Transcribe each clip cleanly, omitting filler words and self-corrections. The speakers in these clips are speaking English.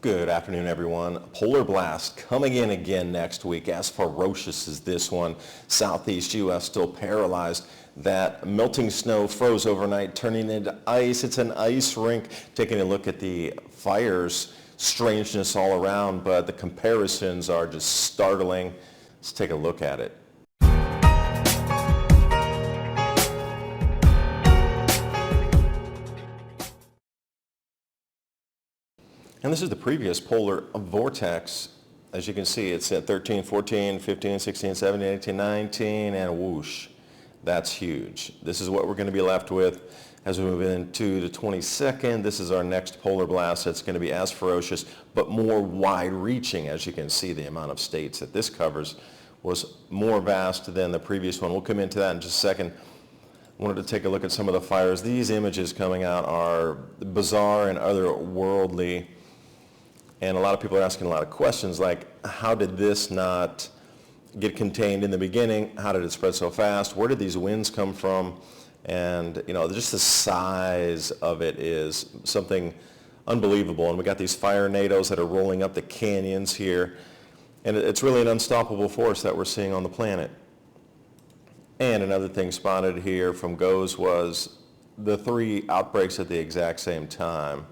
Good afternoon, everyone. Polar blast coming in again next week, as ferocious as this one. Southeast U.S. still paralyzed. That melting snow froze overnight, turning into ice. It's an ice rink. Taking a look at the fires, strangeness all around, but the comparisons are just startling. Let's take a look at it. And this is the previous polar vortex. As you can see, it's at 13, 14, 15, 16, 17, 18, 19, and whoosh. That's huge. This is what we're going to be left with as we move into the 22nd. This is our next polar blast that's going to be as ferocious, but more wide-reaching. As you can see, the amount of states that this covers was more vast than the previous one. We'll come into that in just a second. I wanted to take a look at some of the fires. These images coming out are bizarre and otherworldly. And a lot of people are asking a lot of questions like, how did this not get contained in the beginning? How did it spread so fast? Where did these winds come from? And, just the size of it is something unbelievable. And we got these fire tornadoes that are rolling up the canyons here. And it's really an unstoppable force that we're seeing on the planet. And another thing spotted here from GOES was the 3 outbreaks at the exact same time.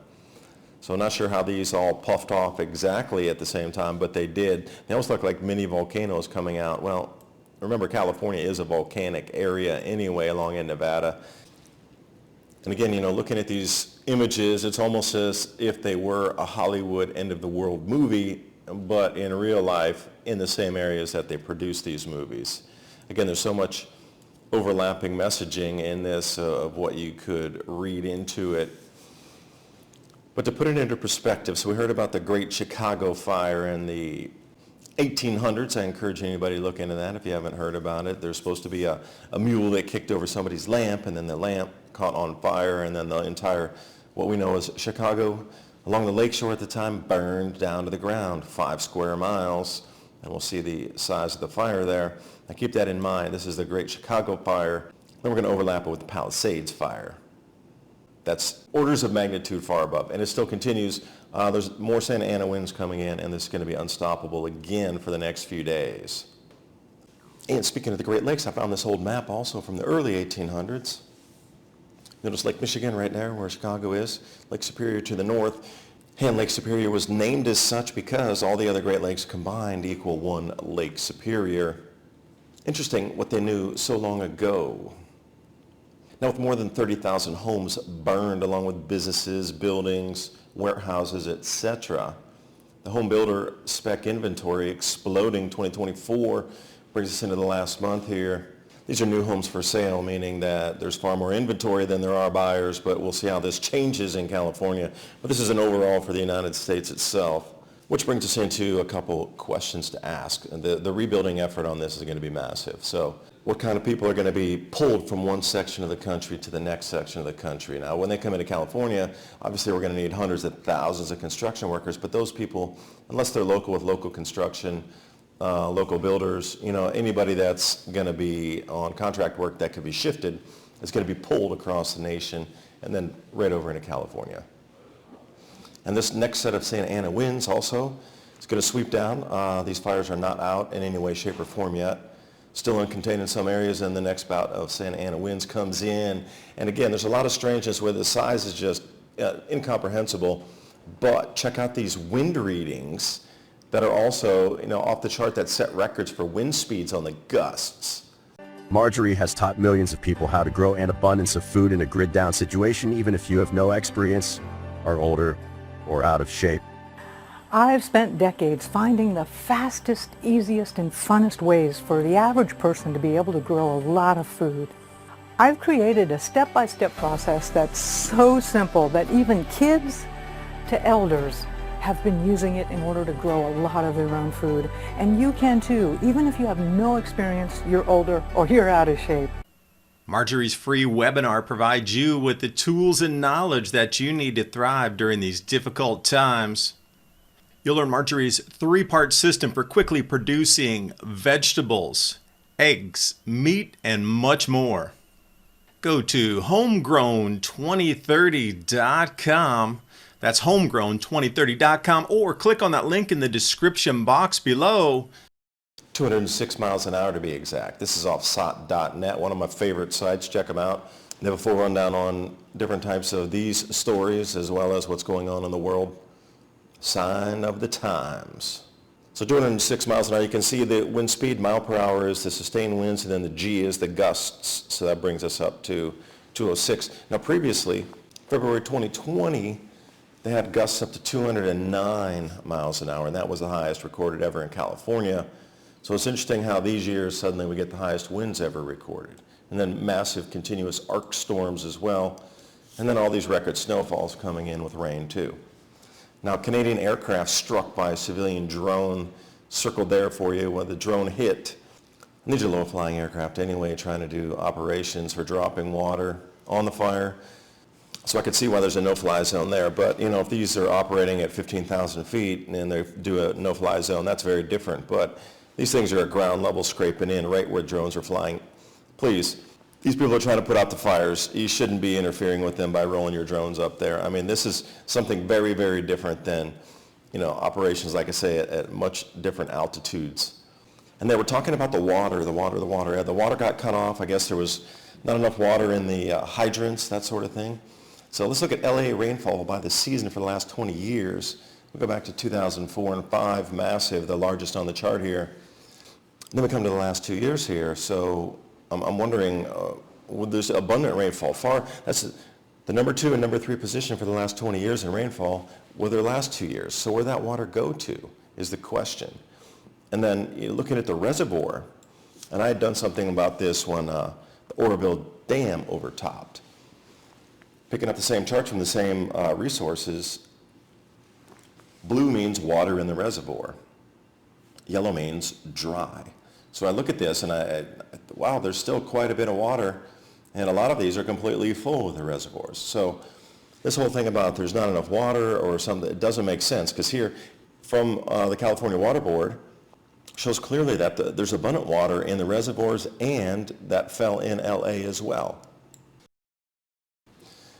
So I'm not sure how these all puffed off exactly at the same time, but they did. They almost look like mini volcanoes coming out. Well, remember, California is a volcanic area anyway, along in Nevada. And again, looking at these images, it's almost as if they were a Hollywood end-of-the-world movie, but in real life, in the same areas that they produce these movies. Again, there's so much overlapping messaging in this of what you could read into it. But to put it into perspective, so we heard about the Great Chicago Fire in the 1800s. I encourage anybody to look into that if you haven't heard about it. There's supposed to be a mule that kicked over somebody's lamp, and then the lamp caught on fire, and then the entire, what we know as Chicago, along the lakeshore at the time, burned down to the ground, 5 square miles. And we'll see the size of the fire there. Now keep that in mind. This is the Great Chicago Fire. Then we're going to overlap it with the Palisades Fire. That's orders of magnitude far above, and it still continues. There's more Santa Ana winds coming in, and this is going to be unstoppable again for the next few days. And speaking of the Great Lakes, I found this old map also from the early 1800s. Notice Lake Michigan right there where Chicago is, Lake Superior to the north. And Lake Superior was named as such because all the other Great Lakes combined equal one Lake Superior. Interesting what they knew so long ago. Now, with more than 30,000 homes burned, along with businesses, buildings, warehouses, etc., the home builder spec inventory exploding 2024 brings us into the last month here. These are new homes for sale, meaning that there's far more inventory than there are buyers, but we'll see how this changes in California. But this is an overall for the United States itself, which brings us into a couple questions to ask. And the rebuilding effort on this is going to be massive. So what kind of people are going to be pulled from one section of the country to the next section of the country? Now, when they come into California, obviously we're going to need hundreds of thousands of construction workers, but those people, unless they're local with local construction, local builders, anybody that's going to be on contract work that could be shifted is going to be pulled across the nation and then right over into California. And this next set of Santa Ana winds also is going to sweep down. These fires are not out in any way, shape, or form yet. Still uncontained in some areas, and the next bout of Santa Ana winds comes in. And again, there's a lot of strangeness where the size is just incomprehensible. But check out these wind readings that are also off the chart that set records for wind speeds on the gusts. Marjorie has taught millions of people how to grow an abundance of food in a grid-down situation, even if you have no experience, are older, or out of shape. I've spent decades finding the fastest, easiest, and funnest ways for the average person to be able to grow a lot of food. I've created a step-by-step process that's so simple that even kids to elders have been using it in order to grow a lot of their own food. And you can too, even if you have no experience, you're older, or you're out of shape. Marjorie's free webinar provides you with the tools and knowledge that you need to thrive during these difficult times. You'll learn Marjorie's 3-part system for quickly producing vegetables, eggs, meat, and much more. Go to homegrown2030.com That's homegrown2030.com, or click on that link in the description box below. 206 miles an hour to be exact. This is off sot.net, one of my favorite sites. Check them out. They have a full rundown on different types of these stories as well as what's going on in the world. Sign of the times. So 206 miles an hour, you can see the wind speed, mile per hour is the sustained winds, and then the G is the gusts. So that brings us up to 206. Now previously, February 2020, they had gusts up to 209 miles an hour, and that was the highest recorded ever in California. So it's interesting how these years suddenly we get the highest winds ever recorded. And then massive continuous arc storms as well. And then all these record snowfalls coming in with rain too. Now, Canadian aircraft struck by a civilian drone, circled there for you when the drone hit. And these are low-flying aircraft anyway, trying to do operations for dropping water on the fire. So I could see why there's a no-fly zone there. But, you know, if these are operating at 15,000 feet and they do a no-fly zone, that's very different. But these things are at ground level, scraping in right where drones are flying. Please, these people are trying to put out the fires. You shouldn't be interfering with them by rolling your drones up there. I mean, this is something very, very different than, you know, operations, like I say, at much different altitudes. And they were talking about the water. The water got cut off. I guess there was not enough water in the hydrants, that sort of thing. So let's look at LA rainfall by the season for the last 20 years. We'll go back to 2004 and 5, massive, the largest on the chart here. Then we come to the last 2 years here. So I'm wondering, there's abundant rainfall. That's the number 2 and number 3 position for the last 20 years in rainfall were their last 2 years. So where'd that water go to is the question. And then you're looking at the reservoir, and I had done something about this when the Oroville Dam overtopped. Picking up the same charts from the same resources, blue means water in the reservoir. Yellow means dry. So I look at this and wow, there's still quite a bit of water, and a lot of these are completely full with the reservoirs. So this whole thing about there's not enough water or something, it doesn't make sense, because here from the California Water Board shows clearly that there's abundant water in the reservoirs, and that fell in LA as well.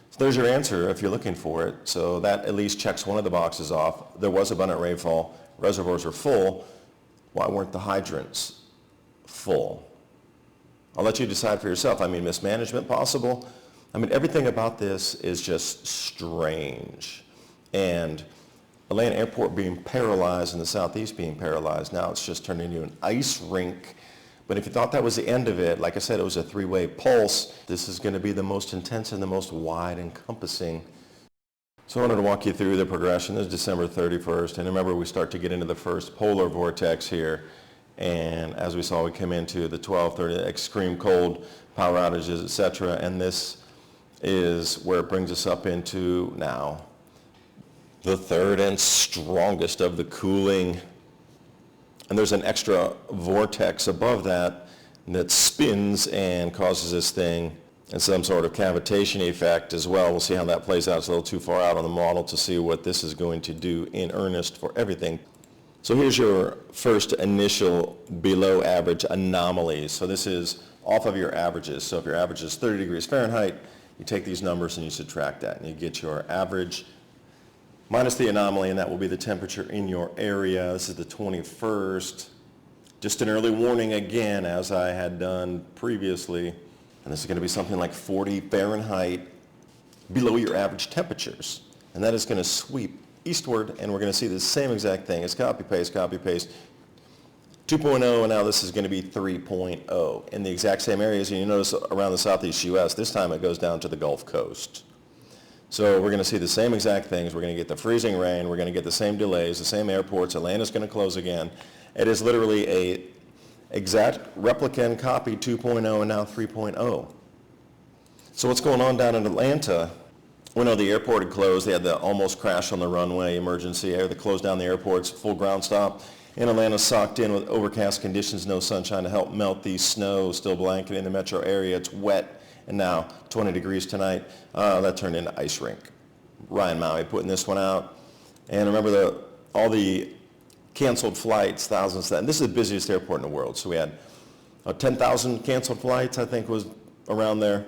So there's your answer if you're looking for it. So that at least checks one of the boxes off. There was abundant rainfall, reservoirs are full. Why weren't the hydrants full? I'll let you decide for yourself. I mean, mismanagement possible. I mean, everything about this is just strange. And Atlanta Airport being paralyzed and the Southeast being paralyzed, now it's just turned into an ice rink. But if you thought that was the end of it, like I said, it was a 3-way pulse. This is going to be the most intense and the most wide encompassing. So I wanted to walk you through the progression. This is December 31st. And remember, we start to get into the first polar vortex here. And as we saw, we came into the 12:30 extreme cold, power outages, etc. And this is where it brings us up into now the third and strongest of the cooling. And there's an extra vortex above that that spins and causes this thing and some sort of cavitation effect as well. We'll see how that plays out. It's a little too far out on the model to see what this is going to do in earnest for everything. So here's your first initial below average anomalies. So this is off of your averages. So if your average is 30 degrees Fahrenheit, you take these numbers and you subtract that, and you get your average minus the anomaly, and that will be the temperature in your area. This is the 21st. Just an early warning again, as I had done previously. And this is going to be something like 40 Fahrenheit below your average temperatures. And that is going to sweep eastward, and we're going to see the same exact thing. It's copy, paste, 2.0, and now this is going to be 3.0 in the exact same areas. And you notice around the southeast U.S., this time it goes down to the Gulf Coast. So we're going to see the same exact things. We're going to get the freezing rain. We're going to get the same delays, the same airports. Atlanta's going to close again. It is literally a exact replica and copy 2.0 and now 3.0. So what's going on down in Atlanta? We know the airport had closed. They had the almost crash on the runway, emergency air. They closed down the airports, full ground stop. And Atlanta socked in with overcast conditions, no sunshine to help melt the snow, still blanketing the metro area. It's wet, and now 20 degrees tonight. That turned into ice rink. Ryan Maui putting this one out. And remember all the canceled flights, thousands. And this is the busiest airport in the world. So we had 10,000 canceled flights, I think was around there.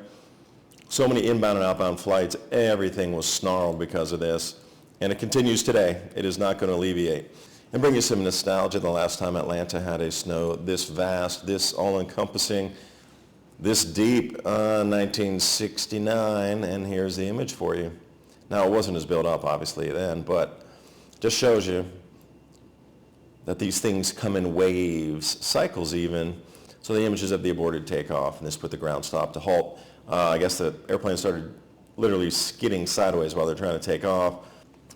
So many inbound and outbound flights. Everything was snarled because of this. And it continues today. It is not going to alleviate. And bring you some nostalgia. The last time Atlanta had a snow this vast, this all-encompassing, this deep, 1969, and here's the image for you. Now, it wasn't as built up, obviously, then, but just shows you that these things come in waves, cycles even. So the images of the aborted takeoff, and this put the ground stop to halt. I guess the airplane started literally skidding sideways while they're trying to take off.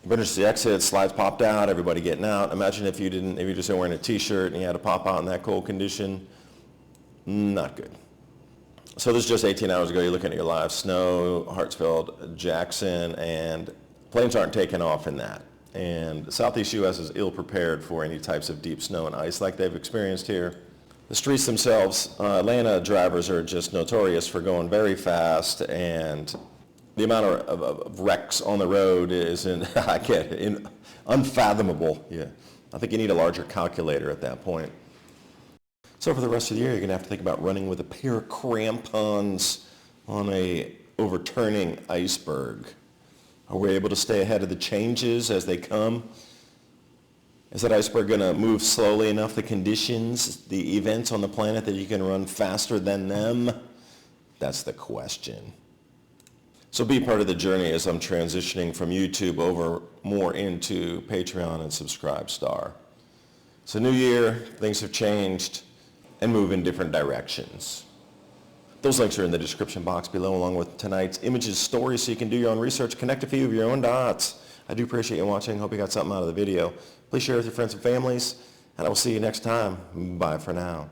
Emergency exit, slides popped out, everybody getting out. Imagine if you just wearing a t-shirt and you had to pop out in that cold condition. Not good. So this is just 18 hours ago. You're looking at your live snow, Hartsfield, Jackson, and planes aren't taking off in that. And the Southeast U.S. is ill prepared for any types of deep snow and ice like they've experienced here. The streets themselves, Atlanta drivers are just notorious for going very fast, and the amount of wrecks on the road is unfathomable. Yeah, I think you need a larger calculator at that point. So for the rest of the year, you're going to have to think about running with a pair of crampons on a overturning iceberg. Are we able to stay ahead of the changes as they come? Is that iceberg going to move slowly enough, the conditions, the events on the planet, that you can run faster than them? That's the question. So be part of the journey as I'm transitioning from YouTube over more into Patreon and Subscribestar. So new year, things have changed and move in different directions. Those links are in the description box below, along with tonight's images, stories, so you can do your own research, connect a few of your own dots. I do appreciate you watching. Hope you got something out of the video. Please share with your friends and families, and I will see you next time. Bye for now.